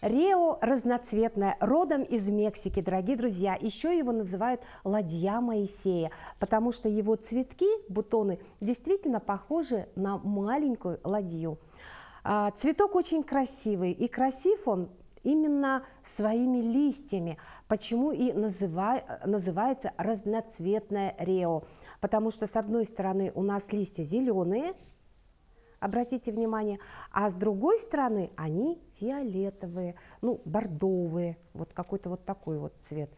Рео разноцветное, родом из Мексики, дорогие друзья. Еще его называют ладья Моисея, потому что его цветки, бутоны, действительно похожи на маленькую ладью. Цветок очень красивый, и красив он именно своими листьями. Почему и называется разноцветное рео? Потому что с одной стороны у нас листья зеленые, обратите внимание, а с другой стороны они фиолетовые, ну, бордовые, вот какой-то вот такой вот цвет.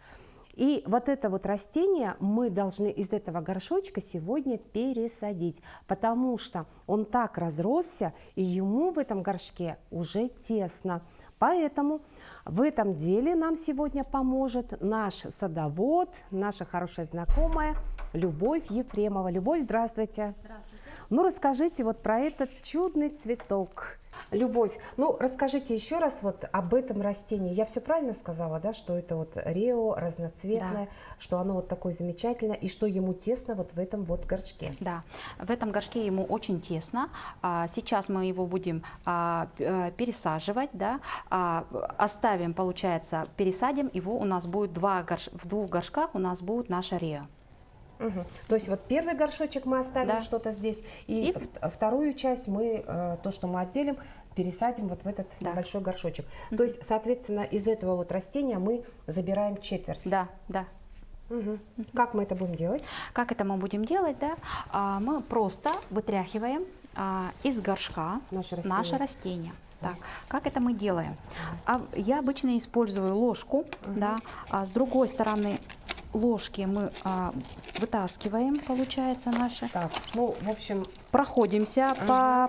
И вот это вот растение мы должны из этого горшочка сегодня пересадить, потому что он так разросся, и ему в этом горшке уже тесно. Поэтому в этом деле нам сегодня поможет наш садовод, наша хорошая знакомая Любовь Ефремова. Любовь, здравствуйте. Здравствуйте. Ну, расскажите вот про этот чудный цветок. Любовь, ну, расскажите еще раз вот об этом растении. Я все правильно сказала, да, что это вот рео разноцветное, да, что оно вот такое замечательное, и что ему тесно вот в этом вот горшке. Да, в этом горшке ему очень тесно. Сейчас мы его будем пересаживать, да, оставим, получается, пересадим его, у нас будет в двух горшках у нас будет наша рео. Угу. То есть вот первый горшочек мы оставим, да, что-то здесь, и вторую часть мы, то, что мы отделим, пересадим вот в этот, да, небольшой горшочек. То есть, соответственно, из этого вот растения мы забираем четверть. Да, да. Угу. Как мы это будем делать? Как это мы будем делать, да? Мы просто вытряхиваем из горшка наше растение. Так, как это мы делаем? Я обычно использую ложку, да, а с другой стороны ложки мы вытаскиваем, получается, наши. Так, ну, в общем, проходимся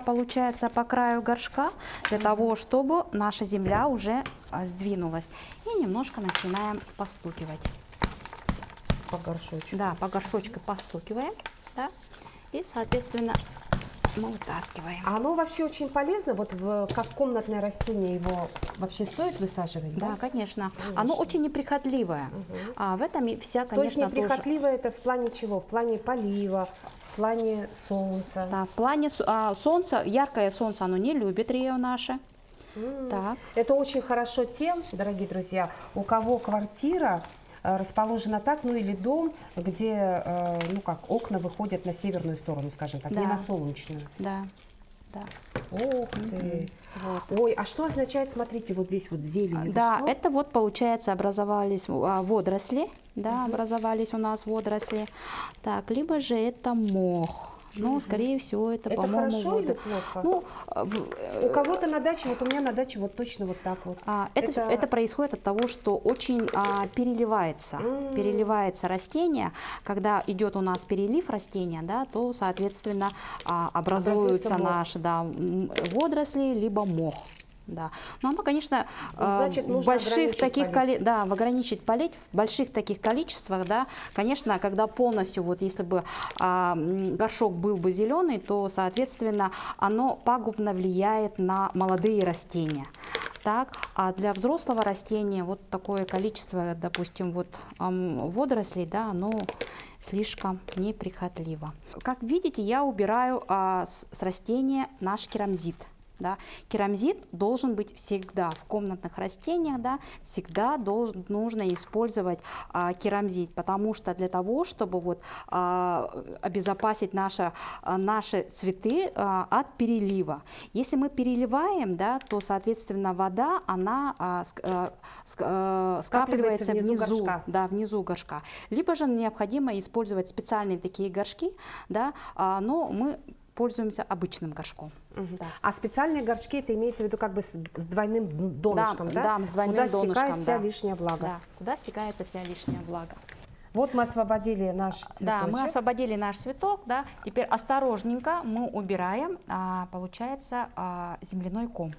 получается, по краю горшка для того, чтобы наша земля уже сдвинулась. И немножко начинаем постукивать. По горшочку. Да, по горшочку постукиваем, да, и, соответственно, мы вытаскиваем. А оно вообще очень полезно, вот как комнатное растение его вообще стоит высаживать? Да, конечно. Оно очень неприхотливое. В этом и вся, конечно, то есть неприхотливое это в плане чего? В плане полива, в плане солнца? Да, в плане солнца, яркое солнце оно не любит, рео наше. Так. Это очень хорошо тем, дорогие друзья, у кого квартира расположена так, ну или дом, где, ну как, окна выходят на северную сторону, скажем так, да, не на солнечную. Да, да. Ух ты! Вот. Ой, а что означает, смотрите, вот здесь вот зелень? Да, это вот, получается, образовались водоросли, да, образовались у нас водоросли. Так, либо же это мох. Но, скорее всего, это, по-моему, хорошо или плохо? Ну, у кого-то на даче, вот у меня на даче вот точно вот так вот. Это происходит от того, что очень переливается растение. Когда идет у нас перелив растения, да, то, соответственно, образуются наши, да, водоросли, либо мох. Да. Но оно, конечно, значит, в больших таких ограничить полить в больших таких количествах, да, конечно, когда полностью, вот если бы горшок был бы зеленый, то, соответственно, оно пагубно влияет на молодые растения. Так, а для взрослого растения вот такое количество, допустим, вот водорослей, да, оно слишком неприхотливо. Как видите, я убираю с растения наш керамзит. Да. Керамзит должен быть всегда в комнатных растениях, да, всегда нужно использовать керамзит, потому что для того, чтобы вот, обезопасить наши цветы от перелива. Если мы переливаем, да, то, соответственно, вода, она скапливается внизу, да, внизу горшка. Либо же необходимо использовать специальные такие горшки, да, но мы пользуемся обычным горшком. Да. А специальные горшки, это имеется в виду как бы с двойным донышком, да? Да, с двойным куда донышком, стекает вся лишняя влага. Да, куда стекается вся лишняя влага. Вот мы освободили наш цветочек. Да, мы освободили наш цветок, да. Теперь осторожненько мы убираем, получается, земляной ком.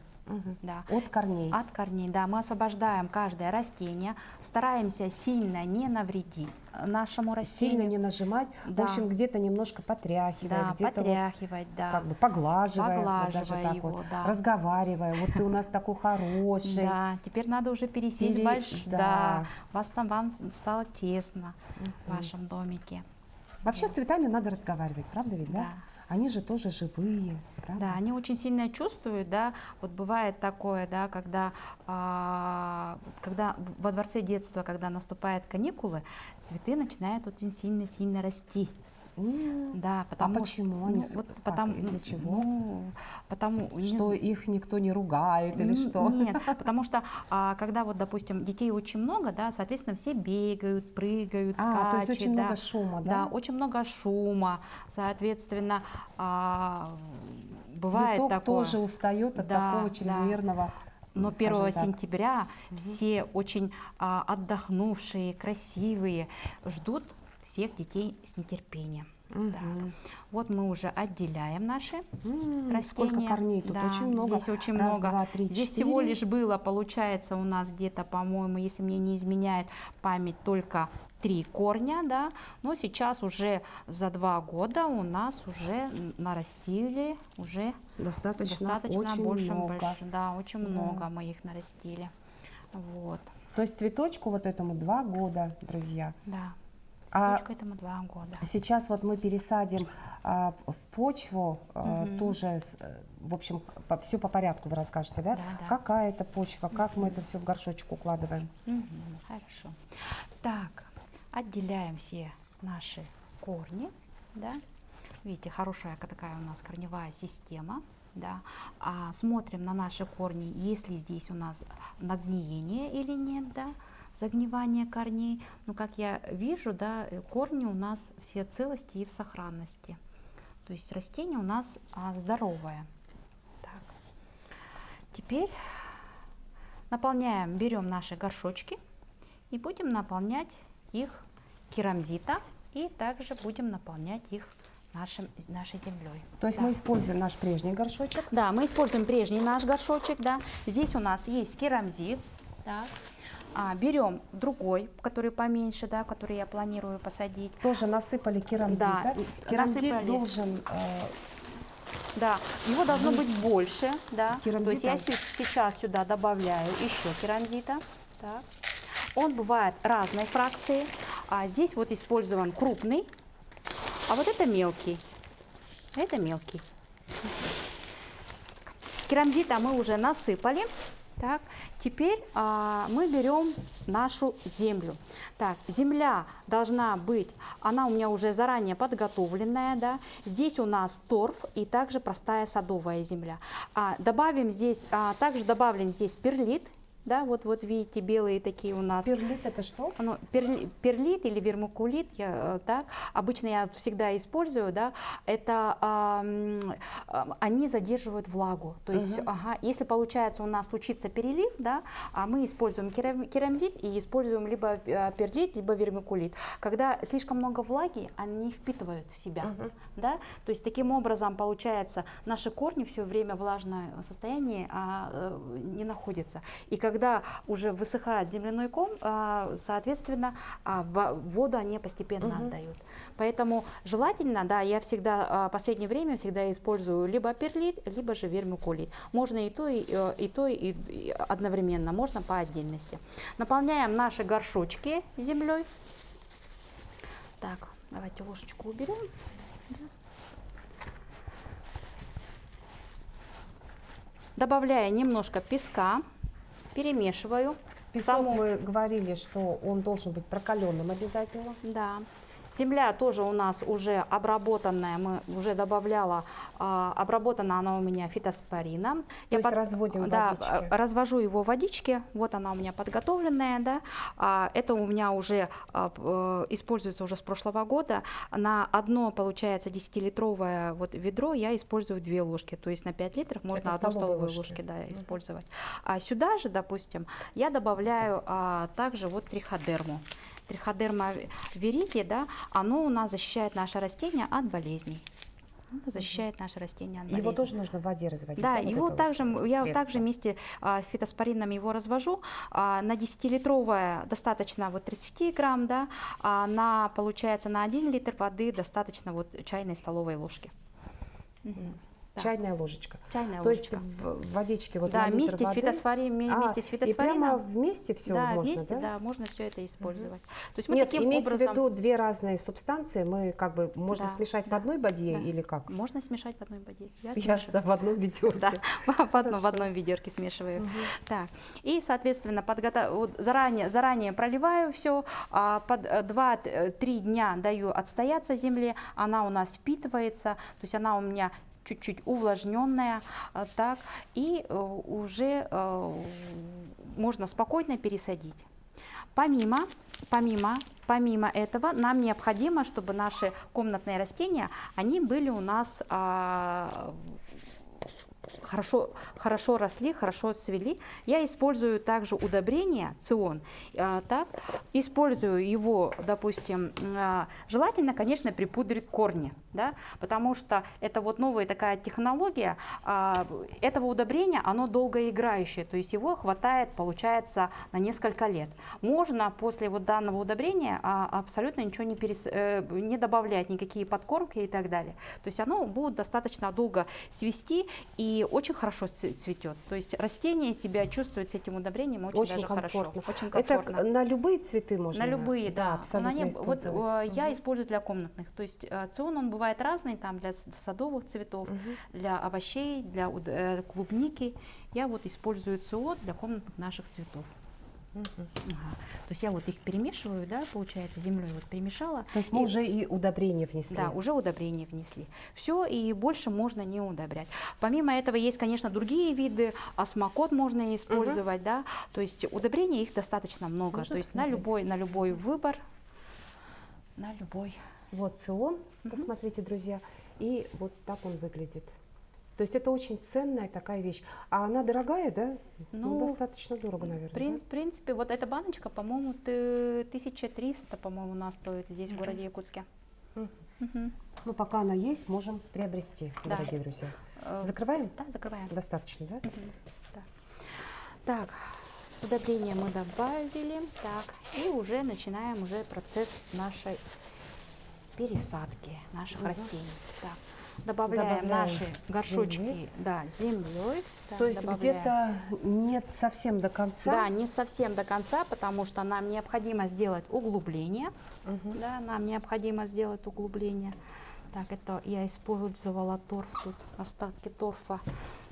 Да. От корней. От корней, да. Мы освобождаем каждое растение, стараемся сильно не навредить нашему растению. Сильно не нажимать, да. В общем, где-то немножко потряхивая, да, где-то потряхивать, вот, да. как бы поглаживая, вот даже так его, вот, да. разговаривая. Вот ты у нас такой хороший. Да, теперь надо уже пересесть большой. Да. Вам стало тесно в вашем домике. Вообще с цветами надо разговаривать, правда ведь, да? Они же тоже живые, правда? Да, они очень сильно чувствуют, да, вот бывает такое, да, когда во дворце детства, когда наступают каникулы, цветы начинают очень сильно расти. Да, потому почему они из-за чего? Что их никто не ругает или что? Нет, потому что когда вот, допустим, детей очень много, да, соответственно, все бегают, прыгают, скачут. То есть очень да, много шума, да? Да, очень много шума, соответственно, бывает Цветок такое. тоже устает от такого чрезмерного. Но 1 скажем так. сентября все очень отдохнувшие, красивые, ждут всех детей с нетерпением. Так. Вот мы уже отделяем наши растения. Сколько корней тут? Да, очень много. Здесь очень Раз, много. 2, 3, 4. Здесь всего лишь было, получается, у нас где-то, по-моему, если мне не изменяет память, только 3 корня, да. Но сейчас уже за 2 года у нас уже нарастили уже достаточно очень больше. Да, очень много мы их нарастили. Вот. То есть цветочку вот этому 2 года, друзья. Да. Цветочку этому 2 года. Сейчас вот мы пересадим в почву тоже, в общем, все по порядку вы расскажете, да? Да. Какая это почва, как мы это все в горшочек укладываем? Хорошо. Так, отделяем все наши корни, да. Видите, хорошая такая у нас корневая система, да. Смотрим на наши корни, есть ли здесь у нас нагниение или нет, да. Загнивание корней. Ну, как я вижу, да, корни у нас все в целости и в сохранности. То есть растение у нас здоровое. Так. Теперь наполняем, берем наши горшочки и будем наполнять их керамзитом, и также будем наполнять их нашей землей. То есть мы используем наш прежний горшочек? Да, мы используем прежний наш горшочек, да. Здесь у нас есть керамзит, так. Берем другой, который поменьше, да, который я планирую посадить. Тоже насыпали керамзита. Да, керамзит насыпали. должен... Да, его должно быть больше, да. То есть Керамзита. я сейчас сюда добавляю еще керамзита. Так. Он бывает разной фракции. Здесь вот использован крупный, а вот это мелкий. Это мелкий. Керамзита мы уже насыпали. Так, теперь мы берем нашу землю. Так, земля должна быть, она у меня уже заранее подготовленная, да. Здесь у нас торф и также простая садовая земля. Добавим здесь, также добавлен здесь перлит. Да, вот видите, белые такие у нас. Перлит это что? Перлит или вермикулит, так, обычно я всегда использую, да, это они задерживают влагу. То есть, если получается у нас случится перелив, да, мы используем керамзит и используем либо перлит, либо вермикулит. Когда слишком много влаги, они впитывают в себя, да, то есть таким образом получается наши корни все время в влажном состоянии не находятся. И когда уже высыхает земляной ком, соответственно, воду они постепенно отдают. Поэтому желательно, да, я всегда в последнее время всегда использую либо перлит, либо же вермикулит. Можно и то, и одновременно, можно по отдельности. Наполняем наши горшочки землей. Так, давайте ложечку уберем. Добавляя немножко песка. Перемешиваю. Песок мы говорили, что он должен быть прокаленным обязательно. Да. Земля тоже у нас уже обработанная, мы уже добавляла, обработана она у меня фитоспорином. То есть разводим в водичке? Да, развожу его в водичке, вот она у меня подготовленная, да. Это у меня уже используется уже с прошлого года. На одно, получается, 10-литровое вот ведро я использую 2 ложки, то есть на 5 литров можно 1 столовую ложки, да, использовать. Сюда же, допустим, я добавляю также вот триходерму. Триходерма вериги, да, оно у нас защищает наше растение от болезней. Защищает наше растение от болезней. Его тоже нужно в воде разводить? Да, вот его также, я средство? также вместе с фитоспорином его развожу. На 10-литровое достаточно вот 30 грамм, да, получается на 1 литр воды достаточно вот чайной столовой ложки. Да. чайная ложечка. Чайная То есть ложечка. в водичке вот Да, на литр вместе с воды. вместе с И прямо фитосфорином. вместе все Да, можно, вместе, да? да, можно все это использовать. То есть мы Нет, таким имеется в образом... виду две разные субстанции, мы как бы можно Да, смешать в да, одной боде да. или как? Можно смешать в одной воде. Я Ясно, в одном ведерке. Да, в Хорошо. одном ведерке смешиваю. Так, и, соответственно, вот заранее проливаю все, под 2-3 дня даю отстояться земле, она у нас впитывается, то есть она у меня чуть-чуть увлажненная, так, и уже можно спокойно пересадить. Помимо этого, нам необходимо, чтобы наши комнатные растения, они были у нас хорошо росли, хорошо цвели. Я использую также удобрение цион. Так, использую его, допустим, желательно, конечно, припудрить корни, да, потому что это вот новая такая технология. Этого удобрения, оно долгоиграющее, то есть его хватает, получается, на несколько лет. Можно после вот данного удобрения абсолютно ничего не добавлять, никакие подкормки и так далее. То есть оно будет достаточно долго свести и очень хорошо цветет. То есть растение себя чувствует с этим удобрением очень даже комфортно. хорошо. Очень комфортно. Это на любые цветы можно? На любые, да. Абсолютно Вот использовать. я использую для комнатных. То есть цион, он бывает разный, там для садовых цветов, для овощей, для клубники. Я вот использую цион для комнатных наших цветов. Ага. То есть я вот их перемешиваю, да, получается, землей вот перемешала. То есть мы уже и удобрения внесли? Да, уже удобрения внесли. Все, и больше можно не удобрять. Помимо этого есть, конечно, другие виды, осмокот можно использовать, да, то есть удобрений их достаточно много. Можно то есть посмотреть? на любой выбор, на любой. Вот цион, посмотрите, друзья, и вот так он выглядит. То есть это очень ценная такая вещь. А она дорогая, да? Ну, достаточно дорого, наверное. В принципе, вот эта баночка, по-моему, 1300, по-моему, у нас стоит здесь, в городе Якутске. Ну, пока она есть, можем приобрести, Да. дорогие друзья. Закрываем? Да, закрываем. Достаточно, да? Да. Так, удобрения мы добавили. Так, и уже начинаем уже процесс нашей пересадки наших растений. Так, добавляем наши горшочки земли. Да, землей. Так, То есть добавляем. где-то нет совсем до конца? Да, не совсем до конца, потому что нам необходимо сделать углубление. Да, нам необходимо сделать углубление. Так, это я использовала торф, тут остатки торфа.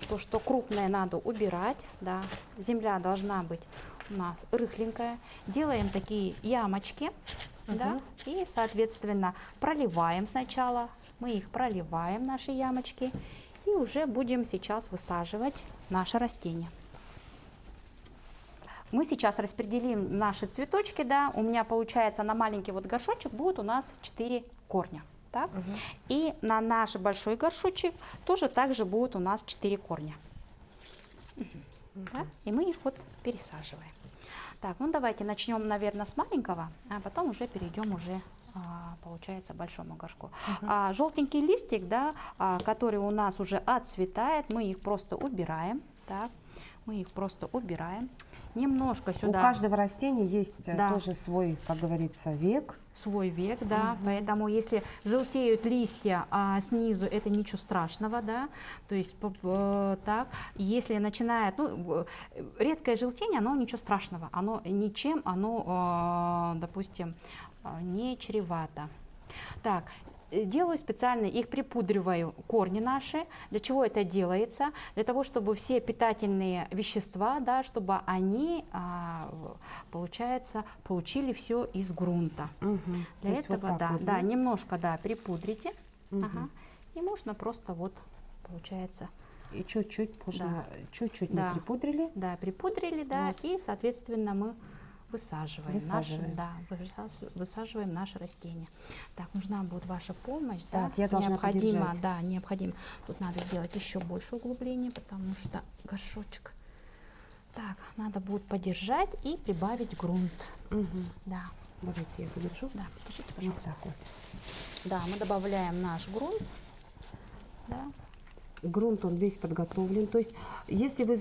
То, что крупное, надо убирать. Да. Земля должна быть у нас рыхленькая. Делаем такие ямочки. Да, и, соответственно, проливаем сначала. Мы их проливаем, наши ямочки. И уже будем сейчас высаживать наше растение. Мы сейчас распределим наши цветочки, да, у меня получается на маленький вот горшочек будет у нас 4 корня. Так? И на наш большой горшочек тоже также будет у нас 4 корня. Да? И мы их вот пересаживаем. Так, ну давайте начнем, наверное, с маленького, а потом уже перейдем уже, получается, к большому горшку. Желтенький листик, да, который у нас уже отцветает, мы их просто убираем. Так, мы их просто убираем. Немножко сюда. У каждого растения есть Да. тоже свой, как говорится, век. Свой век, да, поэтому если желтеют листья снизу, это ничего страшного, да, то есть так, если начинает, ну, редкое желтение, оно ничего страшного, оно ничем, оно, допустим, не чревато. Так, делаю специально, их припудриваю, корни наши. Для чего это делается? Для того, чтобы все питательные вещества, да, чтобы они, получается, получили все из грунта. Для этого, вот да, вот, да, немножко, да, припудрите. Ага, и можно просто вот, получается, И чуть-чуть можно, чуть-чуть Да. мы припудрили. да, припудрили, да, и, соответственно, мы высаживаем, Высаживаем. высаживаем наше растение. Так, нужна будет ваша помощь, да? Так, я должна необходимо, подержать. да, необходимо. Тут надо сделать еще больше углубления, потому что горшочек. Так, надо будет подержать и прибавить грунт. Да, Давайте я подержу. да, подержите, Вот пожалуйста. так вот. Да, мы добавляем наш грунт. Да. грунт он весь подготовлен. То есть, если вы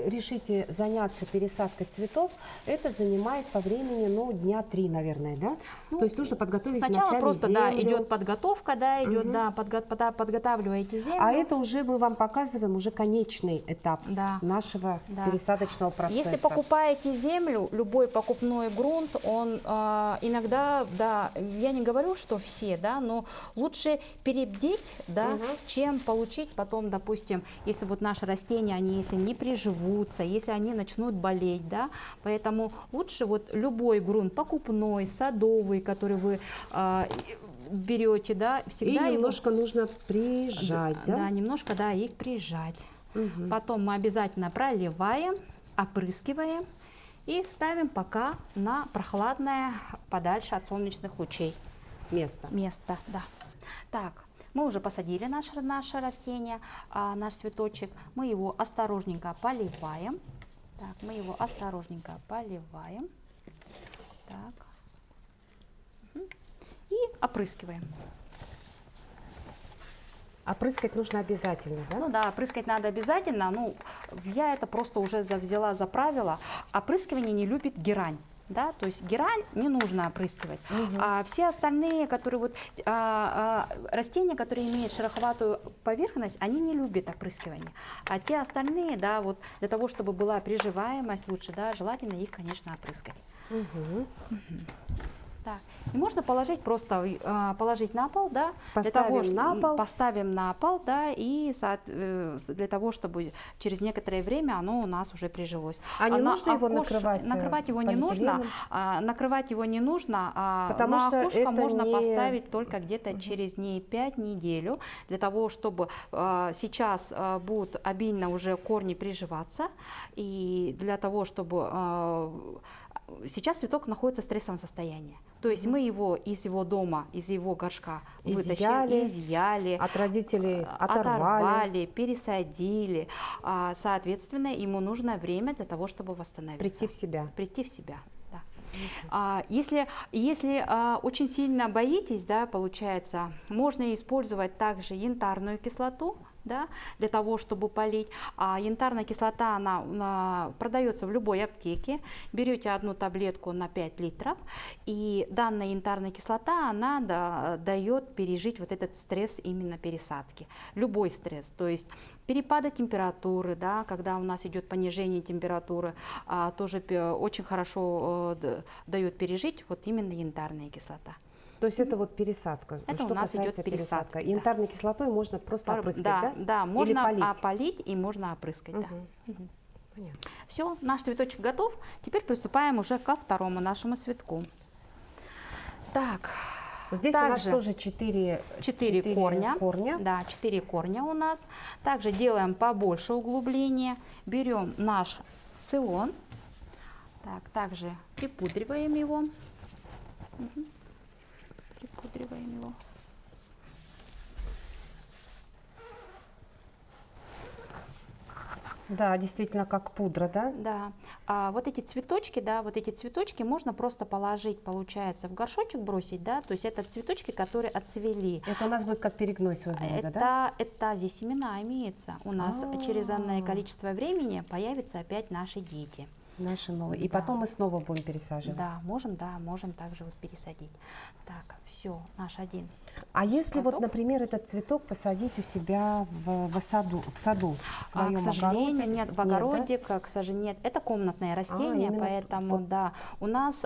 решите заняться пересадкой цветов, это занимает по времени, ну, дня 3, наверное, да? Ну, то есть нужно подготовить сначала вначале просто, землю. да, идет подготовка, да, идет, да, подготавливаете землю. А это уже мы вам показываем уже конечный этап Да. нашего Да. пересадочного процесса. Если покупаете землю, любой покупной грунт, он иногда, да, я не говорю, что все, да, но лучше перебдеть, да, чем получить потом, допустим, если вот наши растения, они если не приживутся, если они начнут болеть, да, поэтому лучше вот любой грунт, покупной, садовый, который вы берете, да, всегда и немножко нужно прижать, да? Да, немножко, да, их прижать. Потом мы обязательно проливаем, опрыскиваем и ставим пока на прохладное, подальше от солнечных лучей место, да. Так, мы уже посадили наше растение, наш цветочек. Мы его осторожненько поливаем. Так, мы его осторожненько поливаем. Так. И опрыскиваем. Опрыскать нужно обязательно, да? Ну да, опрыскать надо обязательно. Ну, я это просто уже взяла за правило. Опрыскивание не любит герань. Да, то есть герань не нужно опрыскивать. А все остальные, которые вот, растения, которые имеют шероховатую поверхность, они не любят опрыскивание. А те остальные, да, вот для того, чтобы была приживаемость лучше, да, желательно их, конечно, опрыскать. Так. И можно положить просто положить на пол, да, поставим на пол, да, и для того, чтобы через некоторое время оно у нас уже прижилось. А не нужно его накрывать? Накрывать его не нужно, потому на что окошко это можно поставить только где-то через дней 5 неделю, для того, чтобы сейчас будут обильно уже корни приживаться, и для того, чтобы сейчас цветок находится в стрессовом состоянии. То есть мы его из его дома, из его горшка вытащили, изъяли, от родителей оторвали, пересадили. Соответственно, ему нужно время для того, чтобы восстановиться. Прийти в себя. Прийти в себя. Да. Если очень сильно боитесь, да, получается, можно использовать также янтарную кислоту, да, для того, чтобы полить. Янтарная кислота, она продается в любой аптеке. Берете одну таблетку на 5 литров, и данная янтарная кислота, она дает пережить вот этот стресс именно пересадки. Любой стресс, то есть перепады температуры, да, когда у нас идет понижение температуры, тоже очень хорошо дает пережить вот именно янтарная кислота. То есть это вот пересадка, это что у нас касается идет пересадка. Да. Янтарной кислотой можно просто опрыскать, да? Да, можно или полить? полить и можно опрыскать. Да. Понятно. Все, наш цветочек готов. Теперь приступаем уже ко второму нашему цветку. Так. Здесь также у нас тоже 4 корня. Да, 4 корня у нас. Также делаем побольше углубления. Берем наш цион. Так, также припудриваем его. Припудриваем его. Да, действительно, как пудра, да? Да. Вот эти цветочки, да, вот эти цветочки можно просто положить, получается, в горшочек бросить, да, то есть это цветочки, которые отцвели. Это у нас будет как перегной своего рода, да? Это здесь семена имеется. У нас через энное количество времени появятся опять наши дети. Наши новые. И потом мы снова будем пересаживать. Да, можем также вот пересадить. Так, все, наш один. А если вот, например, этот цветок посадить у себя в саду, в своем к сожалению, огороде? нет, в огороде, к сожалению, нет. Это комнатное растение, поэтому, вот. да, у нас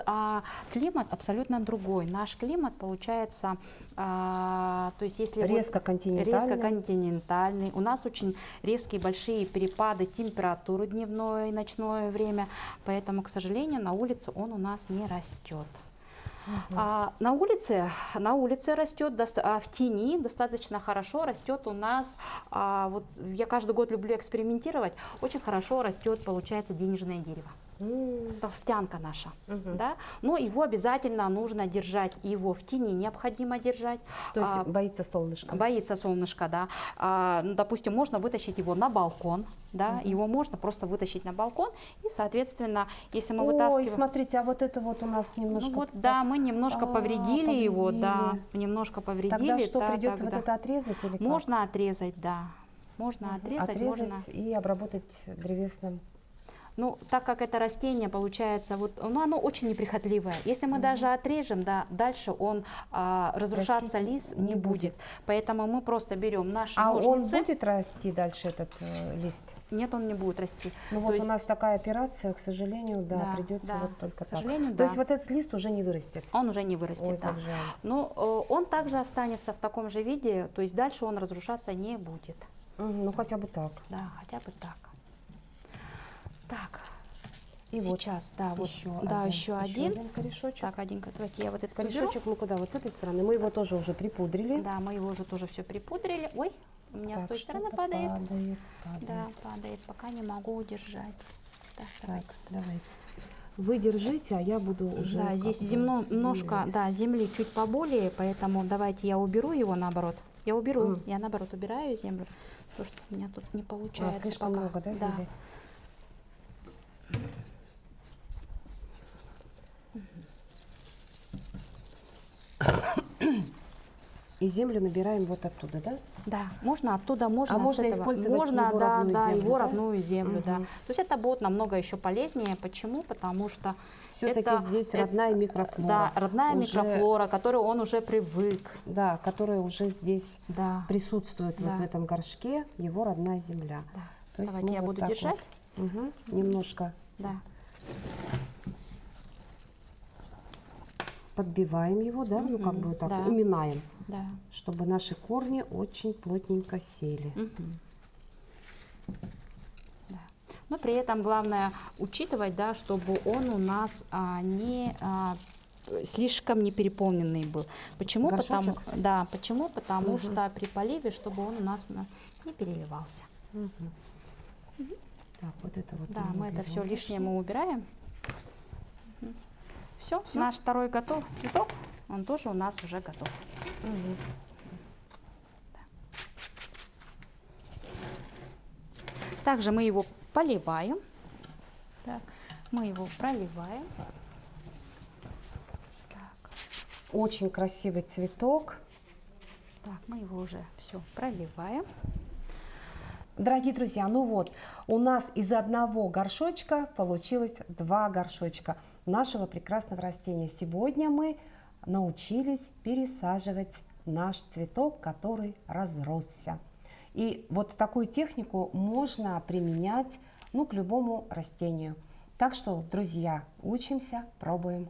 климат абсолютно другой. Наш климат получается, то есть если резко континентальный. У нас очень резкие большие перепады температуры дневное и ночное время, поэтому, к сожалению, на улице он у нас не растет. На улице растет, в тени достаточно хорошо растет у нас, вот я каждый год люблю экспериментировать, очень хорошо растет, получается, денежное дерево. Толстянка наша, да? Но его обязательно нужно держать, его в тени необходимо держать. То есть боится солнышка? Боится солнышка, да. Допустим, можно вытащить его на балкон, да, его можно просто вытащить на балкон, и, соответственно, если мы вытаскиваем... Ой, смотрите, а вот это вот у нас немножко... Ну вот, да, мы немножко повредили его, да, немножко повредили. Тогда что, придется вот это отрезать? Или как? Можно отрезать, да. Можно отрезать, можно... и обработать древесным. Ну, так как это растение получается, вот, ну, оно очень неприхотливое. Если мы даже отрежем, да, дальше он разрушаться лист не будет. Поэтому мы просто берем наши ножницы. Он будет расти дальше, этот лист? Нет, он не будет расти. Ну вот у нас такая операция, к сожалению, да, придется вот только к сожалению, так. То есть вот этот лист уже не вырастет? Он уже не вырастет, Ой, да. как жаль. Но он также останется в таком же виде, то есть дальше он разрушаться не будет. Ну хотя бы так. Да, хотя бы так. Так, И сейчас, вот да, еще вот, да, еще один. корешочек. Так, давайте я вот этот Корешочек мы куда? Вот с этой стороны. Мы его тоже уже припудрили. Да, мы его уже тоже все припудрили. Ой, у меня Так, с той стороны что-то падает. падает. Да, падает, пока не могу удержать. Так, Давайте. Вы держите, а я буду уже... Да, здесь немножко, да, земли чуть поболее, поэтому давайте я уберу его наоборот. Я уберу, я наоборот убираю землю, потому что у меня тут не получается. Слишком пока. много, да, земли? И землю набираем вот оттуда, да? Да, можно оттуда, можно от можно этого. использовать можно, его да, родную да, землю, его да? родную землю, да. То есть это будет намного еще полезнее. Почему? Потому что все-таки здесь родная микрофлора. Да, родная уже, микрофлора, к которой он уже привык. Да, которая уже здесь присутствует Да. вот в этом горшке, его родная земля. Да. То есть Давайте я вот буду так держать. вот, немножко Да. подбиваем его, да, ну как бы так, да. уминаем, Да. чтобы наши корни очень плотненько сели. Да. Но при этом главное учитывать, да, чтобы он у нас слишком не переполненный был. Почему? Горшочек? Потому что при поливе, чтобы он у нас не переливался. Так, вот это вот. Да, мы это все лишнее мы убираем. Все, наш второй готов цветок, он тоже у нас уже готов. Да. Также мы его поливаем. Так, мы его проливаем. Так. Очень красивый цветок. Так, мы его уже все проливаем. Дорогие друзья, ну вот, у нас из одного горшочка получилось 2 горшочка нашего прекрасного растения. Сегодня мы научились пересаживать наш цветок, который разросся. И вот такую технику можно применять, ну, к любому растению. Так что, друзья, учимся, пробуем.